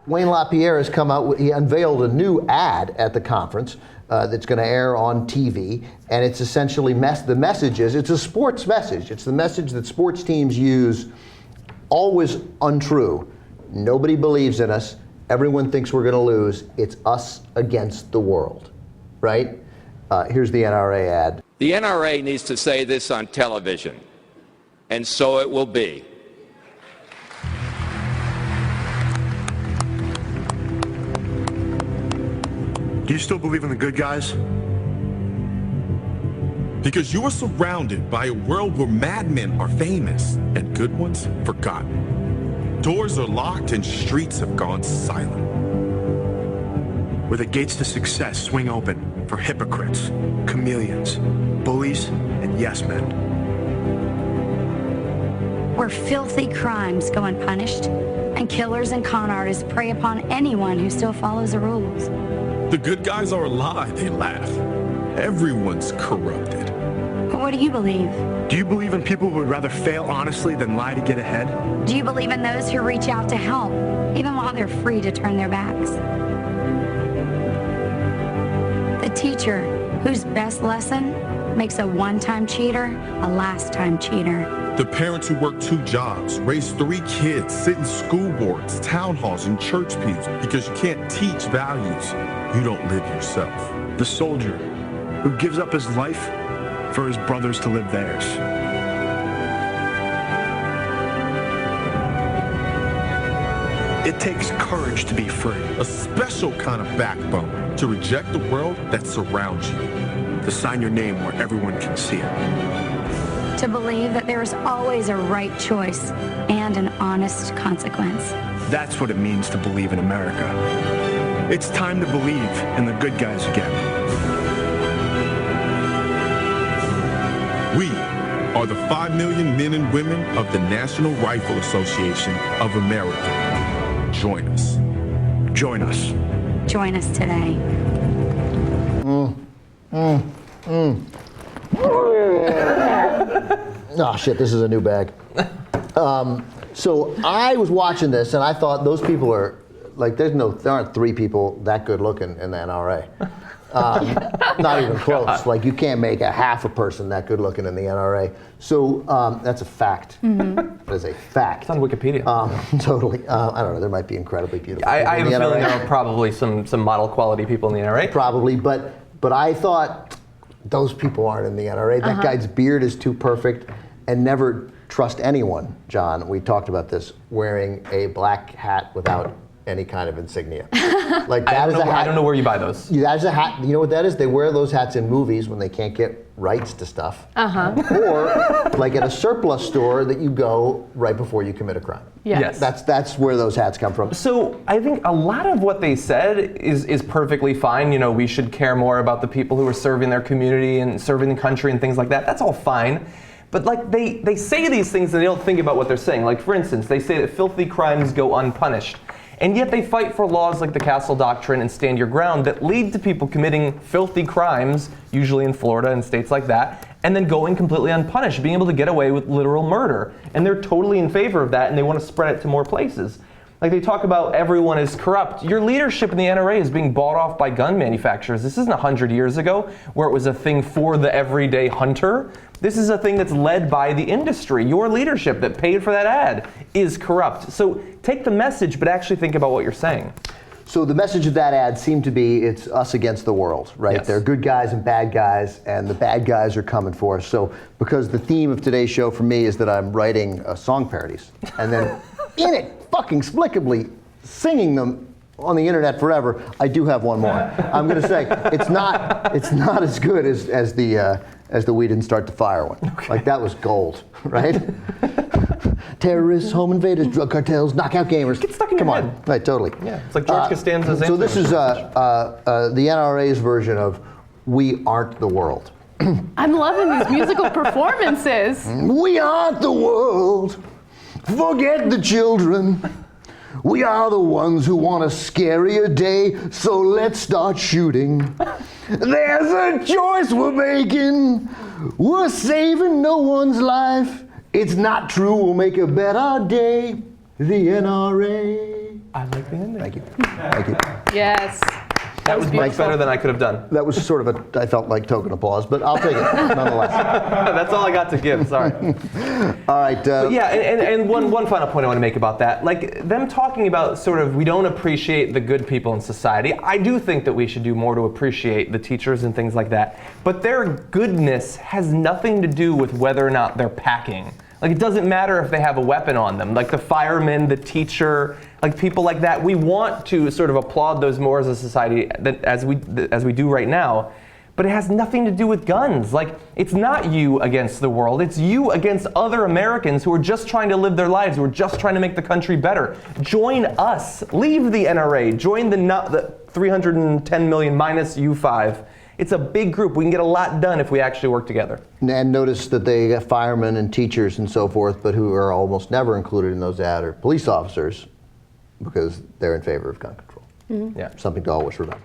Wayne LaPierre has come out, he unveiled a new ad at the conference that's going to air on TV, and it's essentially, the message is, it's a sports message. It's the message that sports teams use, always untrue. Nobody believes in us. Everyone thinks we're going to lose. It's us against the world, right? Here's the NRA ad. The NRA needs to say this on television, and so it will be. Do you still believe in the good guys? Because you are surrounded by a world where madmen are famous and good ones forgotten. Doors are locked and streets have gone silent. Where the gates to success swing open for hypocrites, chameleons, bullies, and yes men. Where filthy crimes go unpunished and killers and con artists prey upon anyone who still follows the rules. The good guys are a lie, they laugh. Everyone's corrupted. But what do you believe? Do you believe in people who would rather fail honestly than lie to get ahead? Do you believe in those who reach out to help, even while they're free to turn their backs? The teacher whose best lesson makes a one-time cheater a last-time cheater. The parents who work 2 jobs, raise 3 kids, sit in school boards, town halls, and church pews because you can't teach values you don't live yourself. The soldier who gives up his life for his brothers to live theirs. It takes courage to be free. A special kind of backbone to reject the world that surrounds you. To sign your name where everyone can see it. To believe that there is always a right choice and an honest consequence. That's what it means to believe in America. It's time to believe in the good guys again. We are the 5 million men and women of the National Rifle Association of America. Join us. Join us. Join us today. Oh shit, this is a new bag. So I was watching this and I thought those people are, like there aren't 3 people that good looking in the NRA. Not even close. Like you can't make a half a person that good looking in the NRA. So that's a fact. That is a fact. It's on Wikipedia. Totally. I don't know, there might be incredibly beautiful people I have in a the feeling NRA. there are probably some model quality people in the NRA. Probably, but I thought those people aren't in the NRA. That guy's beard is too perfect, and never trust anyone, John, we talked about this, wearing a black hat without any kind of insignia. Like that is a hat. I don't know where you buy those. That is a hat. You know what that is? They wear those hats in movies when they can't get rights to stuff. Or like at a surplus store that you go right before you commit a crime. Yes. That's where those hats come from. So I think a lot of what they said is perfectly fine. You know, we should care more about the people who are serving their community and serving the country and things like that. That's all fine. But like they say these things and they don't think about what they're saying. Like for instance, they say that filthy crimes go unpunished. And yet they fight for laws like the Castle Doctrine and Stand Your Ground that lead to people committing filthy crimes, usually in Florida and states like that, and then going completely unpunished, being able to get away with literal murder. And they're totally in favor of that, and they want to spread it to more places. Like they talk about everyone is corrupt. Your leadership in the NRA is being bought off by gun manufacturers. This isn't 100 years ago where it was a thing for the everyday hunter. This is a thing that's led by the industry. Your leadership that paid for that ad is corrupt. So take the message, but actually think about what you're saying. So the message of that ad seemed to be it's us against the world, right? Yes. There are good guys and bad guys, and the bad guys are coming for us. So because the theme of today's show for me is that I'm writing song parodies, and then inexplicably singing them on the internet forever, I do have one more. I'm going to say it's not as good as the We Didn't Start the Fire one. Okay. Like that was gold, right? Terrorists, home invaders, drug cartels, knockout gamers. Get stuck in your head. Right, totally. Yeah, it's like George Costanza's So this is answer. the NRA's version of We Aren't the World. I'm loving these musical performances. We aren't the world. Forget the children. We are the ones who want a scarier day, so let's start shooting. There's a choice we're making. We're saving no one's life. It's not true, we'll make a better day. The NRA. I like the ending. Thank you. Thank you. Yes. That was much better than I could have done. That was sort of I felt like token applause, but I'll take it nonetheless. That's all I got to give. Sorry. All right. Yeah, and one final point I want to make about that. Like, them talking about sort of we don't appreciate the good people in society. I do think that we should do more to appreciate the teachers and things like that. But their goodness has nothing to do with whether or not they're packing. Like, it doesn't matter if they have a weapon on them. Like the fireman, the teacher, like people like that. We want to sort of applaud those more as a society as we do right now. But it has nothing to do with guns. Like, it's not you against the world. It's you against other Americans who are just trying to live their lives, who are just trying to make the country better. Join us. Leave the NRA. Join the 310 million minus you 5. It's a big group. We can get a lot done if we actually work together. And notice that they got firemen and teachers and so forth, but who are almost never included in those ads are police officers because they're in favor of gun control. Yeah. Something to always remember.